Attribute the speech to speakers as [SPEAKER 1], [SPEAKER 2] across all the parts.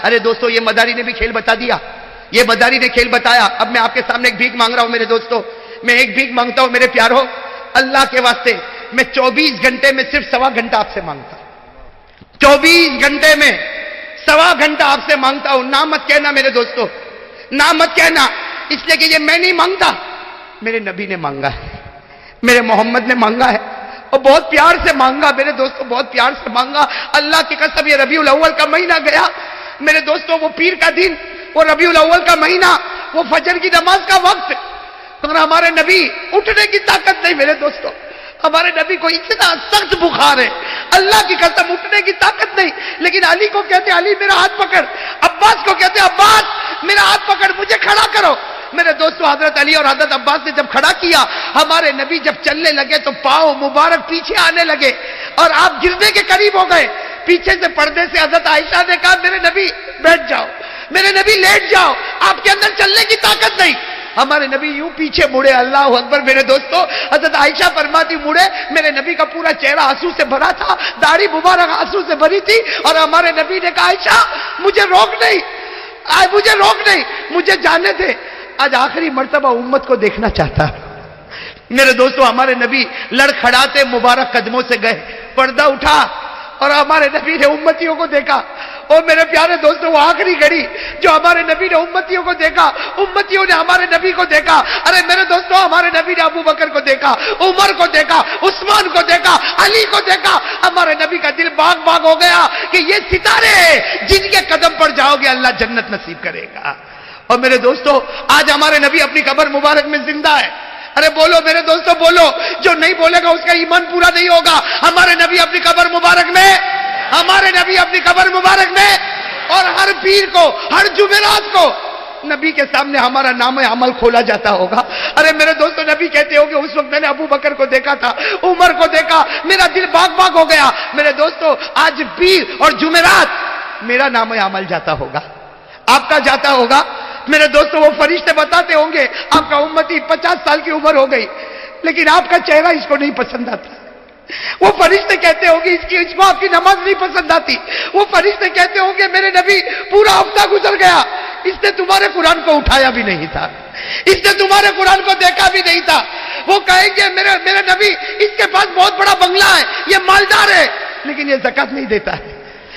[SPEAKER 1] ارے دوستو یہ مداری نے بھی کھیل بتا دیا، یہ مداری نے کھیل بتایا. اب میں آپ کے سامنے ایک بھیک مانگ رہا ہوں میرے دوستو، میں ایک بھیک مانگتا ہوں میرے پیارو، اللہ کے واسطے میں 24 گھنٹے میں صرف 1.25 گھنٹہ آپ سے مانگتا ہوں. 24 گھنٹے میں 1.25 گھنٹہ آپ سے مانگتا ہوں. نہ مت کہنا میرے دوستو، نہ مت کہنا، اس لیے کہ یہ میں نہیں مانگتا، میرے نبی نے مانگا ہے، میرے محمد نے مانگا ہے، اور بہت پیار سے مانگا میرے دوستو، بہت پیار سے مانگا. اللہ کی قسم یہ ربیع الاول کا مہینہ گیا میرے دوستو، وہ پیر کا دن، وہ ربیع الاول کا مہینہ، وہ فجر کی نماز کا وقت، اور ہمارے نبی اٹھنے کی طاقت نہیں میرے دوستو. ہمارے نبی کو اتنا سخت بخار ہے، اللہ کی قسم اٹھنے کی طاقت نہیں، لیکن علی کو کہتے علی میرا ہاتھ پکڑ، عباس کو کہتے عباس میرا ہاتھ پکڑ، مجھے کھڑا کرو. میرے دوستو حضرت علی اور حضرت عباس نے جب کھڑا کیا، ہمارے نبی جب چلنے لگے تو پاؤں مبارک پیچھے آنے لگے اور آپ گرنے کے قریب ہو گئے. پیچھے سے پردے سے حضرت عائشہ نے کہا میرے نبی بیٹھ جاؤ، میرے نبی لیٹ جاؤ، آپ کے اندر چلنے کی طاقت نہیں. ہمارے نبی یوں پیچھے مڑے، اللہ اکبر میرے دوستو. حضرت عائشہ فرماتی مڑے، میرے نبی کا پورا چہرہ آنسو سے بھرا تھا، داڑھی مبارک آنسو سے بھری تھی، اور ہمارے نبی نے کہا عائشہ مجھے روک نہیں، مجھے روک نہیں، مجھے جانے دے، آج آخری مرتبہ امت کو دیکھنا چاہتا. میرے دوستو ہمارے نبی لڑکھڑاتے مبارک قدموں سے گئے، پردہ اٹھا اور ہمارے نبی نے امتیوں کو دیکھا. اور میرے پیارے دوستو وہ آخری گھڑی جو ہمارے نبی نے امتیوں کو دیکھا، امتیوں نے ہمارے نبی کو دیکھا. ارے میرے دوستو ہمارے نبی نے ابو بکر کو دیکھا، عمر کو دیکھا، عثمان کو دیکھا، علی کو دیکھا. ہمارے نبی کا دل باغ باغ ہو گیا کہ یہ ستارے ہیں جن کے قدم پر جاؤ گے اللہ جنت نصیب کرے گا. اور میرے دوستو آج ہمارے نبی اپنی قبر مبارک میں زندہ ہے. ارے بولو میرے دوستو بولو، جو نہیں بولے گا اس کا ایمان پورا نہیں ہوگا. ہمارے نبی اپنی قبر مبارک میں، ہمارے نبی اپنی قبر مبارک میں، اور ہر پیر کو، ہر جمعرات کو نبی کے سامنے ہمارا نام عمل کھولا جاتا ہوگا. ارے میرے دوستو نبی کہتے ہو کہ اس وقت میں نے ابو بکر کو دیکھا تھا، عمر کو دیکھا، میرا دل باغ باغ ہو گیا. میرے دوستو آج پیر اور جمعرات میرا نام عمل جاتا ہوگا، آپ کا جاتا ہوگا. میرے دوستو وہ فرشتے بتاتے ہوں گے آپ کا امتی 50 سال کی عمر ہو گئی لیکن آپ کا چہرہ اس کو نہیں پسند آتا. وہ فرشتے کہتے ہوں گے اس کو آپ کی نماز نہیں پسند آتی. وہ فرشتے کہتے ہوں گے میرے نبی پورا ہفتہ گزر گیا، اس نے تمہارے قرآن کو اٹھایا بھی نہیں تھا، اس نے تمہارے قرآن کو دیکھا بھی نہیں تھا. وہ کہیں گے میرے نبی اس کے پاس بہت بڑا بنگلہ ہے، یہ مالدار ہے لیکن یہ زکات نہیں دیتا ہے.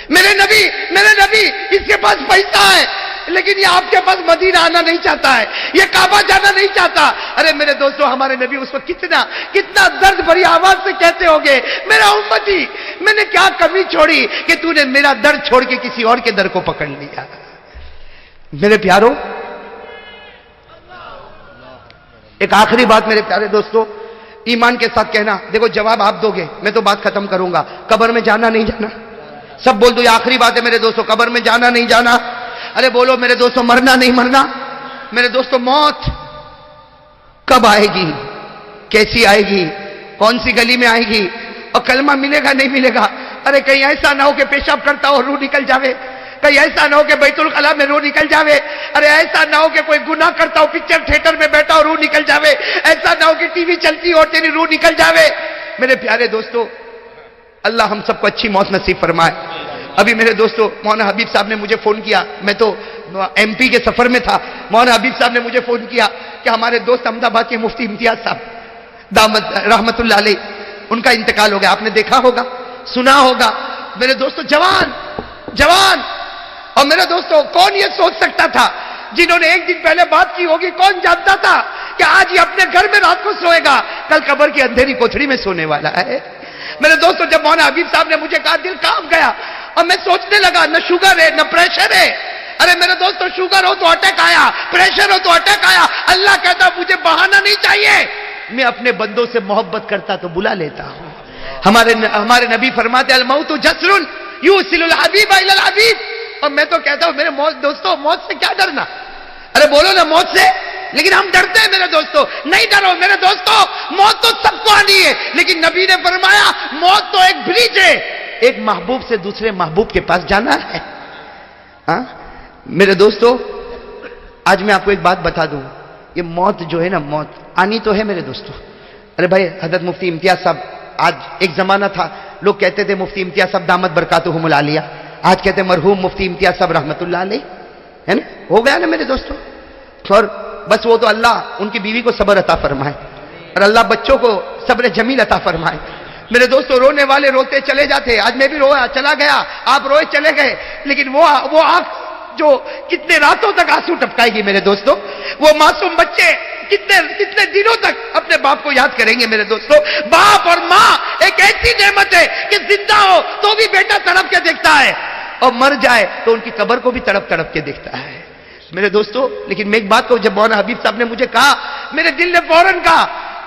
[SPEAKER 1] میرے نبی اس کے پاس پیسہ ہے لیکن یہ آپ کے پاس مدینہ آنا نہیں چاہتا ہے، یہ کعبہ جانا نہیں چاہتا. ارے میرے دوستو ہمارے نبی اس وقت کتنا درد بھری آواز سے کہتے ہوگے میرا امتی میں نے کیا کمی چھوڑی کہ تو نے میرا درد چھوڑ کے کسی اور کے در کو پکڑ لیا. میرے پیارو ایک آخری بات میرے پیارے دوستو ایمان کے ساتھ کہنا، دیکھو جواب آپ دو گے میں تو بات ختم کروں گا. قبر میں جانا نہیں جانا؟ سب بول دو یہ آخری بات ہے میرے دوستو، قبر میں جانا نہیں جانا؟ ارے بولو میرے دوستو مرنا نہیں مرنا؟ میرے دوستو موت کب آئے گی، کیسی آئے گی، کون سی گلی میں آئے گی، اور کلمہ ملے گا نہیں ملے گا؟ ارے کہیں ایسا نہ ہو کہ پیشاب کرتا ہو روح نکل جاوے، کہیں ایسا نہ ہو کہ بیت الخلا میں روح نکل جاوے، ارے ایسا نہ ہو کہ کوئی گناہ کرتا ہو پکچر تھیٹر میں بیٹھا ہو روح نکل جاوے، ایسا نہ ہو کہ ٹی وی چلتی ہو تیری روح نکل جاوے. میرے پیارے دوستو اللہ ہم سب کو اچھی موت نصیب فرمائے. ابھی میرے دوستو مولانا حبیب صاحب نے مجھے فون کیا، میں تو ایم پی کے سفر میں تھا، مولانا حبیب صاحب نے مجھے فون کیا کہ ہمارے دوست احمد آباد کے مفتی امتیاز صاحب دامت رحمت اللہ علیہ ان کا انتقال ہو گیا. آپ نے دیکھا ہوگا، سنا ہوگا. میرے دوستو جوان، اور میرے دوستو کون یہ سوچ سکتا تھا جنہوں نے ایک دن پہلے بات کی ہوگی، کون جانتا تھا کہ آج یہ اپنے گھر میں رات کو سوئے گا، کل قبر کی اندھیری کوٹھڑی میں سونے والا ہے. میرے دوستو جب مولانا حبیب صاحب نے مجھے کہا دل کام گیا اور میں سوچنے لگا نہ شوگر ہے نہ پریشر ہے. ارے میرے دوستو شوگر ہو تو اٹیک آیا، پریشر ہو تو اٹیک آیا. اللہ کہتا مجھے بہانہ نہیں چاہیے، میں اپنے بندوں سے محبت کرتا تو بلا لیتا ہوں. ہمارے نبی فرماتے الموت جسر یوصل الحبیب الی الحبیب. اور میں تو کہتا ہوں میرے دوستو موت سے کیا ڈرنا؟ ارے بولو نا موت سے، لیکن ہم ڈرتے ہیں میرے دوستو. نہیں ڈرو میرے دوستو، موت تو سب کو آنی ہے لیکن نبی نے فرمایا موت تو ایک برج ہے، ایک محبوب سے دوسرے محبوب کے پاس جانا ہے. ہاں میرے دوستو آج میں آپ کو ایک بات بتا دوں، یہ موت جو ہے نا موت آنی تو ہے میرے دوستو. ارے بھائی حضرت مفتی امتیاز صاحب، آج ایک زمانہ تھا لوگ کہتے تھے مفتی امتیاز صاحب دامت برکاتہم العالیہ، آج کہتے ہیں مرحوم مفتی امتیاز صاحب رحمت اللہ علیہ، ہے نا، ہو گیا نا میرے دوستوں. اور بس وہ تو اللہ ان کی بیوی کو صبر عطا فرمائے اور اللہ بچوں کو صبر جمیل عطا فرمائے. میرے دوستوں رونے والے روتے چلے جاتے، آج میں بھی رویا چلا گیا، آپ روئے چلے گئے، لیکن وہ آنکھ جو کتنے راتوں تک آنسو ٹپکائے گی میرے دوستوں، وہ معصوم بچے کتنے دنوں تک اپنے باپ کو یاد کریں گے میرے دوستوں. باپ اور ماں ایک ایسی نعمت ہے کہ زندہ ہو تو بھی بیٹا تڑپ کے دیکھتا ہے اور مر جائے تو ان کی قبر کو بھی تڑپ کے دیکھتا ہے میرے دوستوں. لیکن میں ایک بات کو جب مولانا حبیب صاحب نے مجھے کہا، میرے دل نے فوراً کہا،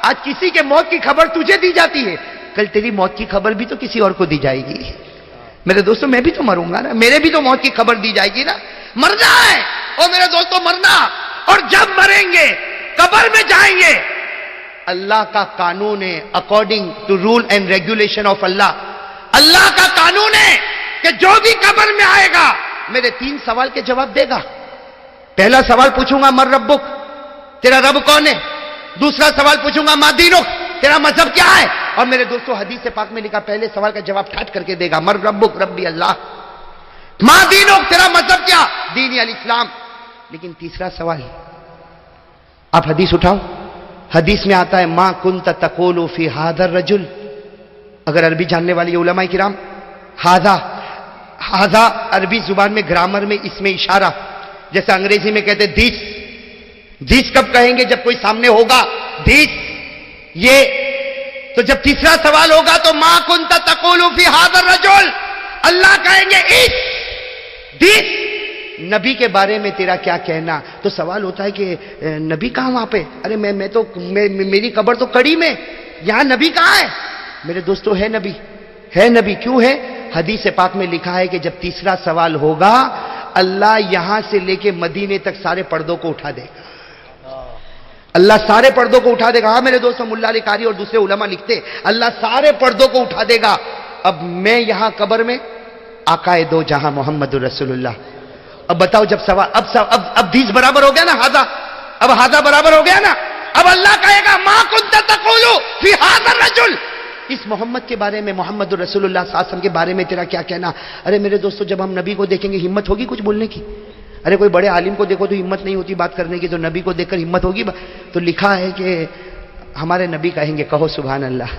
[SPEAKER 1] آج کسی کے موت کی خبر تجھے دی جاتی ہے، کل تیری موت کی خبر بھی تو کسی اور کو دی جائے گی میرے دوستوں. میں بھی تو مروں گا نا، میرے بھی تو موت کی خبر دی جائے گی نا. مرنا ہے اور میرے دوستوں مرنا، اور جب مریں گے قبر میں جائیں گے. اللہ کا قانون ہے، according to rule and regulation of Allah, Allah کا قانون ہے کہ جو بھی قبر میں آئے گا میرے 3 سوال کے جواب دے گا. پہلا سوال پوچھوں گا مر ربک، تیرا رب کون ہے. دوسرا سوال پوچھوں گا ما دینک، تیرا مذہب کیا ہے. اور میرے دوستوں حدیث پاک میں لکھا پہلے سوال کا جواب ٹھاٹ کر کے دے گا، مر ربک ربی اللہ، ما دینک تیرا مذہب کیا، دین الاسلام. لیکن تیسرا سوال، آپ حدیث اٹھاؤ، حدیث میں آتا ہے ما کنت تقول فی ھذا الرجل. اگر عربی جاننے والی علماء کرام، ھذا عربی زبان میں گرامر میں اس میں اشارہ، جیسے انگریزی میں کہتے دس کب کہیں گے جب کوئی سامنے ہوگا، دس یہ. تو جب تیسرا سوال ہوگا تو ما کنت تقول فی ھذا الرجل، اللہ کہیں گے اس دس نبی کے بارے میں تیرا کیا کہنا. تو سوال ہوتا ہے کہ نبی کہاں وہاں پہ، ارے میں تو میری قبر تو کڑی میں، یہاں نبی کہاں ہے. میرے دوستو ہے نبی. کیوں ہے؟ حدیث پاک میں لکھا ہے کہ جب تیسرا سوال ہوگا اللہ یہاں سے لے کے مدینے تک سارے پردوں کو اٹھا دے گا. اللہ سارے پردوں کو اٹھا دے گا. ہاں میرے دوستو، ملا علی قاری اور دوسرے علماء لکھتے اللہ سارے پردوں کو اٹھا دے گا. اب میں یہاں قبر میں، آقا دو جہاں محمد رسول اللہ. اب بتاؤ جب سوال اب 20 برابر ہو گیا نا، ہاذا برابر ہو گیا نا. اب اللہ کہے گا ما کنت تقول فی ھذا الرجل، اس محمد کے بارے میں، محمد رسول اللہ صلی اللہ علیہ وسلم کے بارے میں تیرا کیا کہنا. ارے میرے دوستو جب ہم نبی کو دیکھیں گے ہمت ہوگی کچھ بولنے کی. ارے کوئی بڑے عالم کو دیکھو تو ہمت نہیں ہوتی بات کرنے کی، تو نبی کو دیکھ کر ہمت ہوگی. تو لکھا ہے کہ ہمارے نبی کہیں گے کہو سبحان اللہ.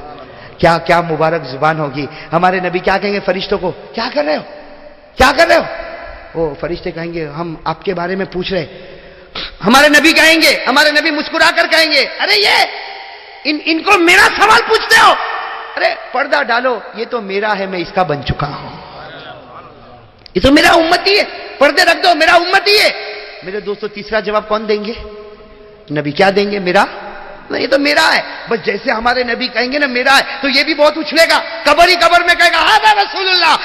[SPEAKER 1] کیا مبارک زبان ہوگی. ہمارے نبی کیا کہیں گے فرشتوں کو، کیا کر رہے ہو. وہ فرشتے کہیں گے ہم آپ کے بارے میں پوچھ رہے. ہمارے نبی مسکرا کر کہیں گے ارے یہ ان کو میرا سوال پوچھتے ہو، ارے پردہ ڈالو، یہ تو میرا ہے، میں اس کا بن چکا ہوں، یہ تو میرا امتی ہے، پردے رکھ دو، میرا امتی ہے. میرے دوستو تیسرا جواب کون دیں گے؟ نبی کیا دیں گے؟ میرا، یہ تو میرا ہے. بس جیسے ہمارے نبی کہیں گے نا میرا ہے، تو یہ بھی بہت اچھلے گا. قبر میں کہے گا ھذا رسول اللہ،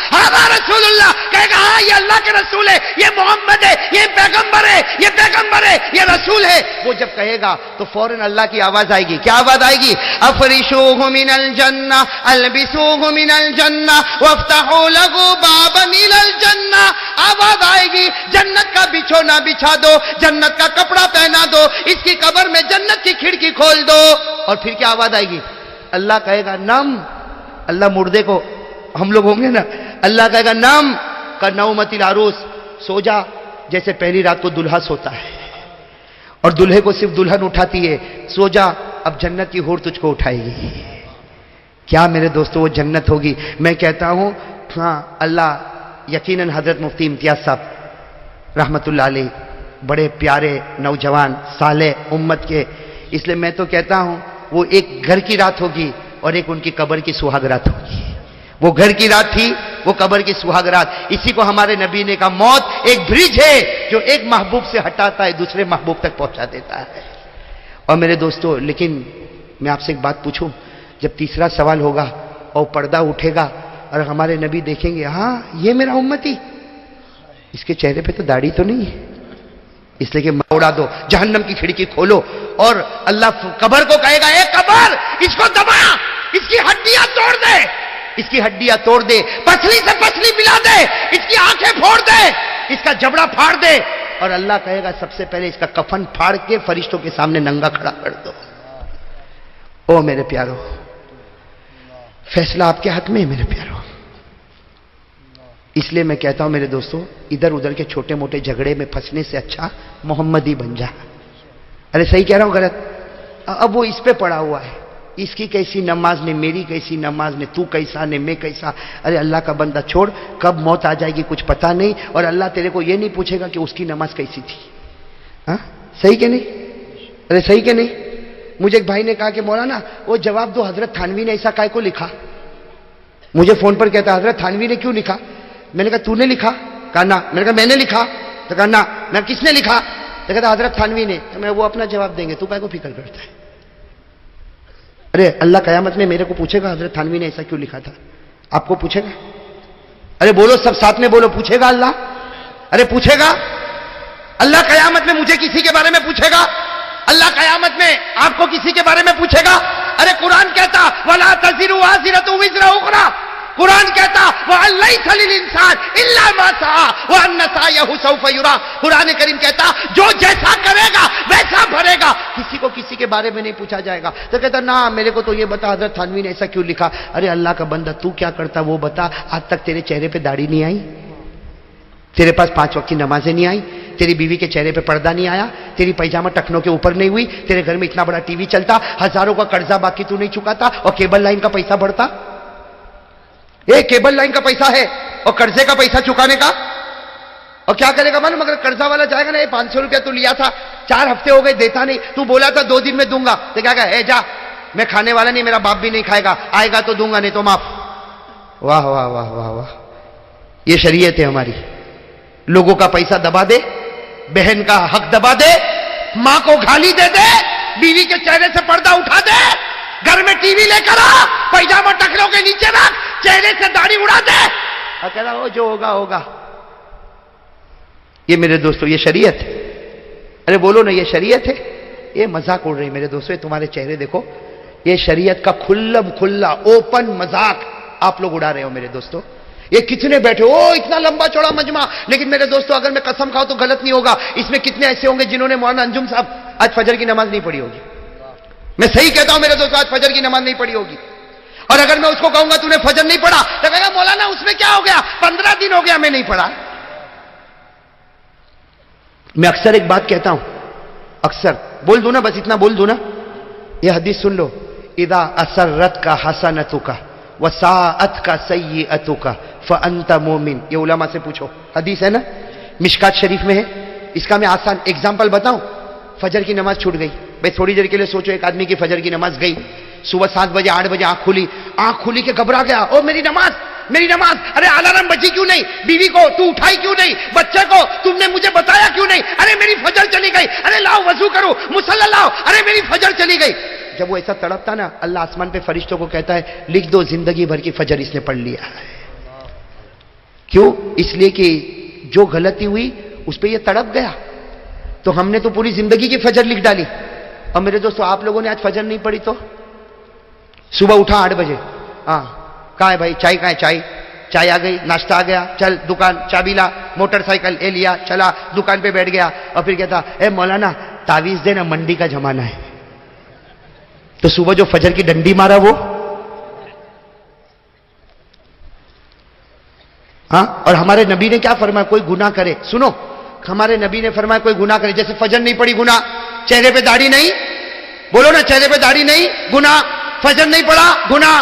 [SPEAKER 1] کہے گا ہاں یہ اللہ کے رسول ہے، یہ محمد ہے، یہ پیغمبر ہے، یہ رسول ہے. وہ جب کہے گا تو فوراً اللہ کی آواز آئے گی. کیا آواز آئے گی؟ افرشوہ من الجنہ البسوہ من الجنہ وافتحوا لہ بابا الى الجنہ. آواز آئے گی جنت کا بچھونا بچھا دو، جنت کا کپڑا پہنا دو، اس کی قبر میں جنت کی کھڑکی کھول دو. اور پھر کیا آواز آئے گی؟ اللہ کہے گا نم. اللہ مردے کو، ہم لوگ ہوں گے نا، اللہ کہے گا نم کا نومت العروس، سو جا جیسے پہلی رات کو دلہا سوتا ہے اور دلہے کو صرف دلہن اٹھاتی ہے. سو جا، اب جنت کی حور تجھ کو اٹھائے گی. کیا میرے دوستو وہ جنت ہوگی. میں کہتا ہوں ہاں اللہ یقیناً حضرت مفتی امتیاز صاحب رحمت اللہ علیہ بڑے پیارے نوجوان صالح امت کے، اس لیے میں تو کہتا ہوں وہ ایک گھر کی رات ہوگی اور ایک ان کی قبر کی سہاگ رات ہوگی. وہ گھر کی رات تھی، وہ قبر کی سہاگ رات. اسی کو ہمارے نبی نے کہا موت ایک برج ہے جو ایک محبوب سے ہٹاتا ہے دوسرے محبوب تک پہنچا دیتا ہے. اور میرے دوستو لیکن میں آپ سے ایک بات پوچھوں، جب تیسرا سوال ہوگا اور پردہ اٹھے گا اور ہمارے نبی دیکھیں گے ہاں یہ میرا امتی، اس کے چہرے پہ تو داڑھی تو نہیں ہے، اس لیے کہ اڑا دو، جہنم کی کھڑکی کھولو. اور اللہ قبر کو کہے گا اے قبر اس کو دبا، اس کی ہڈیاں توڑ دے، پسلی سے پسلی ملا دے، اس کی آنکھیں پھوڑ دے، اس کا جبڑا پھاڑ دے. اور اللہ کہے گا سب سے پہلے اس کا کفن پھاڑ کے فرشتوں کے سامنے ننگا کھڑا کر دو. او میرے پیارو، فیصلہ آپ کے ہاتھ میں ہے میرے پیارو. اس لیے میں کہتا ہوں میرے دوستوں، ادھر ادھر کے چھوٹے موٹے جھگڑے میں پھنسنے سے اچھا محمد ہی بن جا۔ ارے صحیح کہہ رہا ہوں غلط؟ اب وہ اس پہ پڑا ہوا ہے، اس کی کیسی نماز نے، میری کیسی نماز نے، تو کیسا نے، میں کیسا۔ ارے اللہ کا بندہ چھوڑ، کب موت آ جائے گی کچھ پتا نہیں، اور اللہ تیرے کو یہ نہیں پوچھے گا کہ اس کی نماز کیسی تھی۔ ہاں صحیح کہ نہیں؟ ارے صحیح کہ نہیں؟ مجھے ایک بھائی نے کہا کہ مولانا وہ جواب دو، حضرت تھانوی نے ایسا کائے کو لکھا؟ مجھے فون پر کہتا حضرت تھانوی نے کیوں لکھا؟ میں نے کہا تو نے لکھا؟ کہا نا۔ میں نے کہا میں نے لکھا؟ تو کہا نا۔ میں کس نے لکھا؟ تو کہتا حضرت تھانوی نے۔ تو میں وہ اپنا جواب دیں گے، تو کائے کو فکر کرتا ہے؟ ارے اللہ قیامت میں میرے کو پوچھے گا حضرت تھانوی نے ایسا کیوں لکھا تھا؟ آپ کو پوچھے گا؟ ارے بولو سب ساتھ میں بولو، پوچھے گا اللہ؟ ارے پوچھے گا اللہ قیامت میں؟ مجھے کسی کے بارے میں پوچھے گا اللہ قیامت میں؟ آپ کو کسی کے بارے میں پوچھے گا؟ ارے قرآن کہتا وَلَا تَزِرُ وَازِرَةٌ وِزْرَ أُخْرَىٰ، قرآن کہتا وَأَن لَّيْسَ لِلْإِنسَانِ إِلَّا مَا سَعَىٰ وَأَنَّ سَعْيَهُ سَوْفَ يُرَىٰ۔ قرآن کریم کہتا جو جیسا کرے گا ویسا بھرے گا، کسی کو کسی کے بارے میں نہیں پوچھا جائے گا۔ تو کہتا نا میرے کو تو یہ بتا حضرت تھانوی نے ایسا کیوں لکھا؟ ارے اللہ کا بندہ تو کیا کرتا وہ بتا، آج تک تیرے چہرے پہ داڑھی نہیں آئی، تیرے پاس 5 وقت کی نمازیں نہیں آئی، تیری بیوی کے چہرے پہ پردہ نہیں آیا، تیری پیجامہ ٹخنوں کے اوپر نہیں ہوئی، تیرے گھر میں اتنا بڑا ٹی وی چلتا، ہزاروں کا قرضہ باقی تو نہیں چکاتا، اور کیبل لائن کا پیسہ بڑھتا۔ کیبل لائن کا پیسہ ہے اور قرضے کا پیسہ چکانے کا، اور کیا کرے گا معلوم؟ اگر قرضہ والا جائے گا نا، 500 روپیہ تو لیا تھا، 4 ہفتے ہو گئے دیتا نہیں، تو بولا تھا 2 دن میں دوں گا، تو کیا کہا؟ جا میں کھانے والا نہیں، میرا باپ بھی نہیں کھائے گا، آئے گا تو دوں گا نہیں تو معاف۔ واہ واہ واہ واہ واہ، یہ شریعت ہے ہماری۔ لوگوں کا پیسہ دبا دے، بہن کا حق دبا دے، ماں کو گالی دے دے، بیوی کے چہرے سے پردہ اٹھا دے، گھر میں ٹی وی لے کر آ، پیجامہ ٹخنوں کے نیچے رکھ، چہرے سے داڑھی اڑا دے، اور کہہ رہا ہو جو ہوگا ہوگا۔ یہ میرے دوستو یہ شریعت ہے؟ ارے بولو نا یہ شریعت ہے؟ یہ مذاق اڑ رہی میرے دوستو، یہ تمہارے چہرے دیکھو، یہ شریعت کا کھلم کھلا اوپن مذاق آپ لوگ اڑا رہے ہو میرے دوستو۔ یہ کتنے بیٹھے ہو اتنا لمبا چوڑا مجمع، لیکن میرے دوستو اگر میں قسم کھاؤں تو غلط نہیں ہوگا، اس میں کتنے ایسے ہوں گے جنہوں نے مولانا انجم صاحب آج فجر کی نماز نہیں پڑھی ہوگی؟ میں صحیح کہتا ہوں میرے دوستو، آج فجر کی نماز نہیں پڑھی ہوگی، اور اگر میں اس کو کہوں گا تو نے فجر نہیں پڑھا تو کہے گا مولانا اس میں کیا ہو گیا، 15 دن ہو گیا میں نہیں پڑھا۔ میں اکثر ایک بات کہتا ہوں، اکثر بول دوں نا، بس اتنا بول دوں نا، یہ حدیث سن لو، اذا اسرت کا حسنتک وساءت کا سیئتک فانت مومن۔ یہ علماء سے پوچھو، حدیث ہے نا، مشکات شریف میں ہے۔ اس کا میں آسان ایگزامپل بتاؤں، فجر کی نماز چھوٹ گئی بھائی، تھوڑی دیر کے لیے سوچو ایک آدمی کی فجر کی نماز گئی، صبح 7 بجے 8 بجے آنکھ کھلی کہ گھبرا گیا، او میری نماز میری نماز، ارے الارم بجی کیوں نہیں، بیوی کو تو اٹھائی کیوں نہیں، بچے کو تم نے مجھے بتایا کیوں نہیں، ارے میری فجر چلی گئی، ارے لاؤ وضو کرو مصلی لاؤ، ارے میری فجر چلی گئی۔ جب وہ ایسا تڑپتا نا، اللہ آسمان پہ فرشتوں کو کہتا ہے لکھ دو زندگی بھر کی فجر اس نے پڑھ لیا ہے۔ کیوں؟ اس لیے کہ جو غلطی ہوئی اس پہ یہ تڑپ گیا، تو ہم نے تو پوری زندگی کی فجر لکھ ڈالی۔ اور میرے دوستو آپ لوگوں نے آج فجر نہیں پڑھی تو صبح اٹھا 8 بجے، ہاں کہاں ہے بھائی چائے، کہاں ہے چائے آ گئی، ناشتہ آ گیا، چل دکان چابی لا، موٹر سائیکل اے لیا، چلا دکان پہ بیٹھ گیا، اور پھر کہتا اے مولانا تعویذ دینا، منڈی کا زمانہ ہے۔ تو صبح جو فجر کی ڈنڈی مارا وہ، ہاں۔ اور ہمارے نبی نے کیا فرمایا؟ کوئی گناہ کرے، سنو ہمارے نبی نے فرمایا کوئی گناہ کرے، جیسے فجر نہیں پڑی گناہ، چہرے پہ داڑھی نہیں، بولو نا چہرے پہ داڑھی نہیں گناہ، فجر نہیں پڑا گناہ،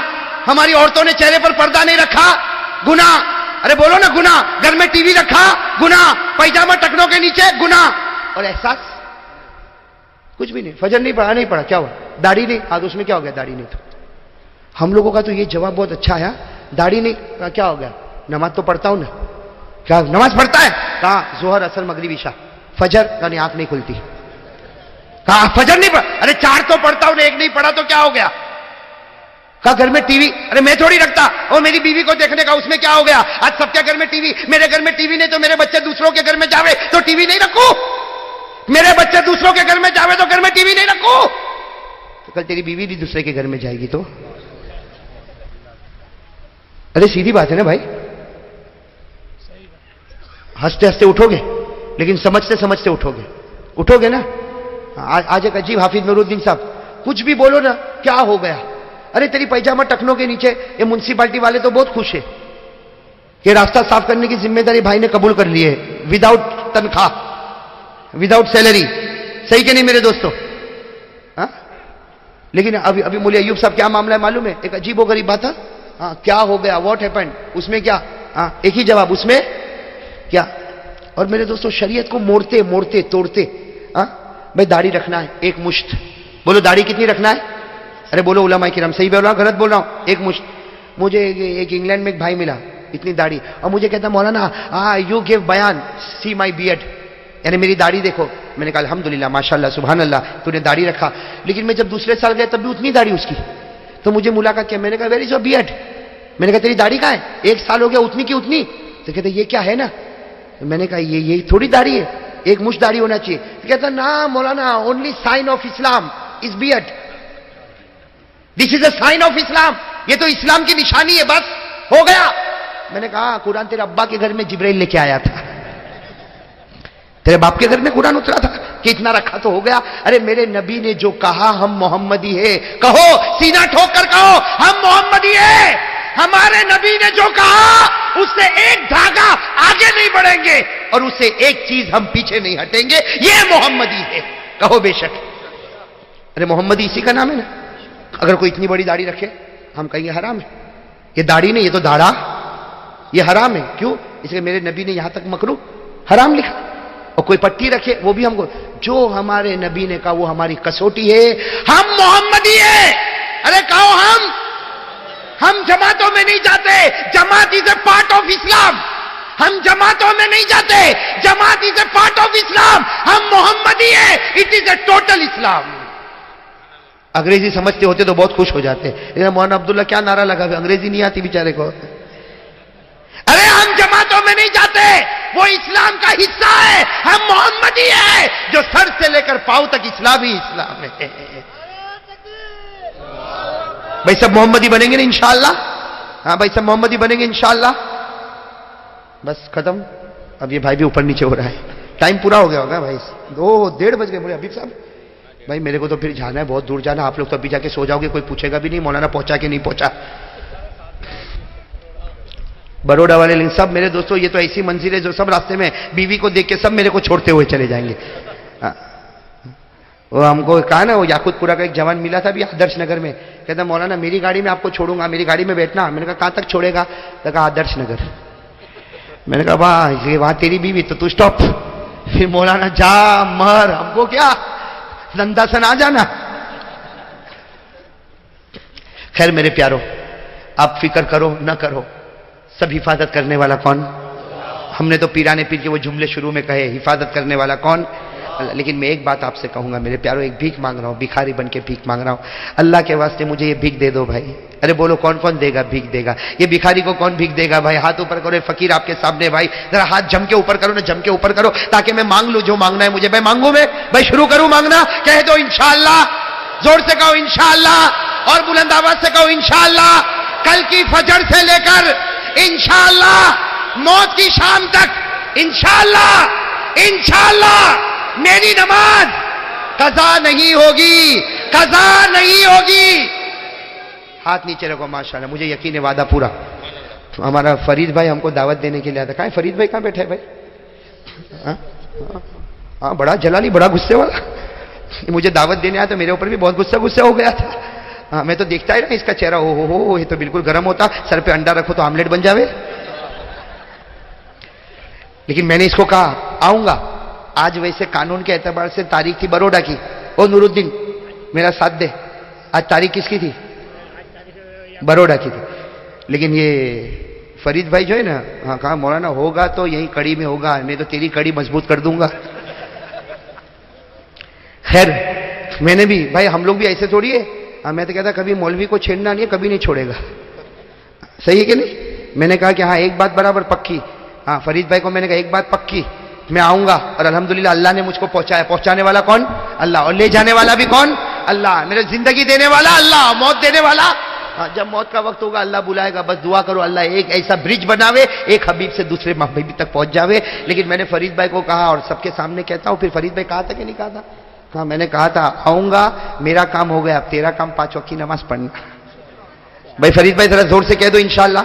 [SPEAKER 1] ہماری عورتوں نے چہرے پر پردہ نہیں رکھا گناہ، ارے بولو نا گناہ، گھر میں ٹی وی رکھا گناہ، پیجامہ ٹکنوں کے نیچے گناہ، اور احساس کچھ بھی نہیں، فجر نہیں پڑا کیا ہوا؟ داڑھی نہیں، ہاں تو اس میں کیا ہو گیا؟ داڑھی نہیں۔ تو ہم لوگوں کا تو یہ جواب بہت اچھا ہے، داڑھی نہیں کیا ہو گیا؟ نماز تو پڑھتا ہوں نا، کیا نماز پڑھتا ہے؟ کہاں؟ ظہر اثر مغرب عشاء، فجر یعنی آنکھ نہیں کھلتی، کہاں فجر نہیں پڑھا؟ ارے 4 تو پڑھتا ہوں، 1 نہیں پڑھا تو کیا ہو گیا؟ کہا گھر میں ٹی وی، ارے میں تھوڑی رکھتا، اور میری بیوی کو دیکھنے کا، اس میں کیا ہو گیا؟ آج سب کے گھر میں ٹی وی، میرے گھر میں ٹی وی نہیں تو میرے بچے دوسروں کے گھر میں جاوے تو ٹی وی نہیں رکھوں، میرے بچے دوسروں کے گھر میں جاوے تو گھر میں ٹی وی نہیں رکھوں، تو کل تیری بیوی بھی دوسرے کے گھر میں جائے گی تو؟ ارے سیدھی بات ہے نا بھائی، ہنستے ہنستے اٹھو گے لیکن سمجھتے سمجھتے اٹھو گے نا۔ آج ایک عجیب حافظ نور الدین صاحب، کچھ بھی بولو نا کیا ہو گیا، ارے تیری پیجامہ ٹکنوں کے نیچے، یہ میونسپلٹی والے تو بہت خوش ہے، کہ راستہ صاف کرنے کی ذمہ داری بھائی نے قبول کر لی ہے، وداؤٹ تنخواہ، وداؤٹ سیلری. صحیح کہ نہیں میرے دوستو؟ ہاں لیکن ابھی مولوی ایوب صاحب کیا معاملہ ہے معلوم ہے؟ ایک عجیب و غریب بات ہے. ہاں کیا ہو گیا؟ What happened? اس میں کیا؟ ہاں ایک ہی جواب، اس میں کیا؟ اور میرے دوستو شریعت کو موڑتے موڑتے توڑتے. ہاں بھائی داڑھی رکھنا ہے ایک مشت. بولو داڑھی کتنی رکھنا ہے؟ ارے بولو علماء کرام، صحیح بول رہا ہوں غلط بول رہا ہوں؟ ایک مشت. مجھے ایک انگلینڈ میں ایک بھائی ملا اتنی داڑھی، اور مجھے کہتا مولانا یو گیو بیان سی مائی بیئرڈ، یعنی میری داڑھی دیکھو. میں نے کہا الحمدللہ ماشاءاللہ سبحان اللہ تو نے داڑھی رکھا. لیکن میں جب دوسرے سال گیا تب بھی اتنی داڑھی اس کی. تو مجھے ملاقات کیا، میں نے کہا ویئر از یور بیئرڈ؟ میں نے کہا تیری داڑھی کہاں ہے؟ ایک سال ہو گیا اتنی کی اتنی. تو کہتے یہ کیا ہے نا؟ میں نے کہا یہ تھوڑی داڑھی ہے، ایک مشت داڑھی ہونا چاہیے. تو کہتا نا مولانا only sign of Islam is beard, this is a sign of Islam, یہ تو اسلام کی نشانی ہے، بس ہو گیا. میں نے کہا قرآن تیرے ابا کے گھر میں جبرائیل لے کے آیا تھا، تیرے باپ کے گھر میں قرآن اترا تھا کہ اتنا رکھا تو ہو گیا. ارے میرے نبی نے جو کہا ہم محمدی ہے، کہو سینہ ٹھوک کر کہو ہم محمدی ہے. ہمارے نبی نے جو کہا اس سے ایک دھاگا آگے نہیں بڑھیں گے اور اس سے ایک چیز ہم پیچھے نہیں ہٹیں گے، یہ محمدی ہے. کہو بے شک. ارے محمدی اسی کا نام ہے نا. اگر کوئی اتنی بڑی داڑھی رکھے ہم کہیں گے حرام ہے. یہ داڑھی نہیں، یہ تو داڑھا، یہ حرام ہے. کیوں؟ اس لیے میرے نبی نے یہاں تک مکروہ حرام لکھا. اور کوئی پٹی رکھے وہ بھی ہم کو، جو ہمارے نبی نے کہا وہ ہماری کسوٹی ہے، ہم محمدی ہے. ارے کہو ہم جماعتوں میں نہیں جاتے، جماعت از اے پارٹ آف اسلام. ہم جماعتوں میں نہیں جاتے، جماعت از اے پارٹ آف اسلام. ہم محمدی ہے، اٹ از اے ٹوٹل اسلام. انگریزی سمجھتے ہوتے تو بہت خوش ہو جاتے، لیکن مولانا عبداللہ کیا نعرہ لگا، انگریزی نہیں آتی بیچارے کو. ارے ہم جماعتوں میں نہیں جاتے، وہ اسلام کا حصہ ہے. ہم محمدی ہے، جو سر سے لے کر پاؤں تک اسلام ہی اسلام ہے. بھائی سب محمدی بنیں گے نا انشاءاللہ؟ ہاں بھائی سب محمدی بنیں گے انشاءاللہ. بس ختم. اب یہ بھائی بھی اوپر نیچے ہو رہا ہے، ٹائم پورا ہو گیا ہوگا بھائی، 2:30 بج گئے. بولے حبیب صاحب بھائی میرے کو تو پھر جانا ہے، بہت دور جانا، آپ لوگ تو ابھی جا کے سو جاؤ گے، کوئی پوچھے گا بھی نہیں مولانا پہنچا کہ نہیں پہنچا. بروڈا والے لنک سب میرے دوستوں، یہ تو ایسی منزل ہے جو سب راستے میں بیوی کو دیکھ کے سب میرے کو چھوڑتے ہوئے چلے جائیں گے. وہ ہم کو کہا نا، وہ یاقوت پورا کا ایک جوان ملا تھا بھی آدرش نگر میں، کہتا مولانا میری گاڑی میں آپ کو چھوڑوں گا، میری گاڑی میں بیٹھنا. میں نے کہا کہاں تک چھوڑے گا؟ تو کہا آدرش نگر. میں نے کہا وہاں تیری بیوی تو اسٹاپ. پھر مولانا جا مر، ہم کو کیا زندہ سن آ جانا. خیر میرے پیارو، آپ فکر کرو نہ کرو، سب حفاظت کرنے والا کون؟ ہم نے تو پیرانے پیر کے وہ جملے شروع میں کہے، حفاظت کرنے والا کون؟ اللہ. لیکن میں ایک بات آپ سے کہوں گا میرے پیارو، ایک بھیک مانگ رہا ہوں، بھکاری بن کے بھیک مانگ رہا ہوں. اللہ کے واسطے مجھے یہ بھیک دے دو بھائی. ارے بولو کون کون دے گا بھیک دے گا؟ یہ بھکاری کو کون بھیک دے گا بھائی؟ ہاتھ اوپر کرو. فقیر آپ کے سامنے بھائی، ذرا ہاتھ جم کے اوپر کرو نا، جم کے اوپر کرو تاکہ میں مانگ لوں جو مانگنا ہے مجھے. بھائی مانگوں میں بھائی، شروع کروں مانگنا؟ کہہ دو انشاءاللہ. زور سے کہو انشاءاللہ، اور بلند آواز سے کہو انشاءاللہ. کل کی فجر سے لے کر انشاءاللہ موت کی شام تک انشاءاللہ انشاءاللہ میری نماز قضا نہیں ہوگی، قضا نہیں ہوگی. ہاتھ نیچے رکھو. ماشاءاللہ مجھے یقین ہے وعدہ پورا. ہمارا فرید بھائی ہم کو دعوت دینے کے لیے آتا. کہاں ہے فرید بھائی؟ کہاں بیٹھے بھائی؟ ہاں بڑا جلالی، بڑا غصے والا. مجھے دعوت دینے آیا تو میرے اوپر بھی بہت غصہ ہو گیا تھا. ہاں میں تو دیکھتا ہی رہا اس کا چہرہ، ہو یہ تو بالکل گرم ہوتا. سر پہ انڈا رکھو تو آملیٹ بن جاوے. لیکن میں نے اس کو کہا آؤں گا. آج ویسے قانون کے اعتبار سے تاریخ تھی بروڈا کی. او نور الدین میرا ساتھ دے، آج تاریخ کس کی تھی؟ بروڈا کی تھی. لیکن یہ فرید بھائی جو ہے نا، ہاں کہا مولانا ہوگا تو یہی کڑی میں ہوگا، نہیں تو تیری کڑی مضبوط کر دوں گا. خیر میں نے بھی بھائی، ہم لوگ بھی ایسے تھوڑی ہے. میں تو کہتا کبھی مولوی کو چھیڑنا نہیں ہے، کبھی نہیں چھوڑے گا. صحیح ہے کہ نہیں؟ میں نے کہا کہ ہاں ایک بات برابر پکی. ہاں فرید بھائی کو میں نے کہا ایک بات پکی، میں آؤں گا. اور الحمدللہ اللہ نے مجھ کو پہنچایا. پہنچانے والا کون؟ اللہ. اور لے جانے والا بھی کون؟ اللہ. میرے زندگی دینے والا اللہ، موت دینے والا. جب موت کا وقت ہوگا اللہ بلائے گا. بس دعا کرو اللہ ایک ایسا برج بناوے، ایک حبیب سے دوسرے محبوب تک پہنچ جاوے. لیکن میں نے فرید بھائی کو کہا، اور سب کے سامنے کہتا ہوں، پھر فرید بھائی کہا تھا کہ نہیں کہا تھا؟ کہا میں نے کہا تھا آؤں گا، میرا کام ہو گیا، اب تیرا کام 5 وقت کی نماز پڑھنا. بھائی فرید بھائی ذرا زور سے کہہ دو انشاءاللہ.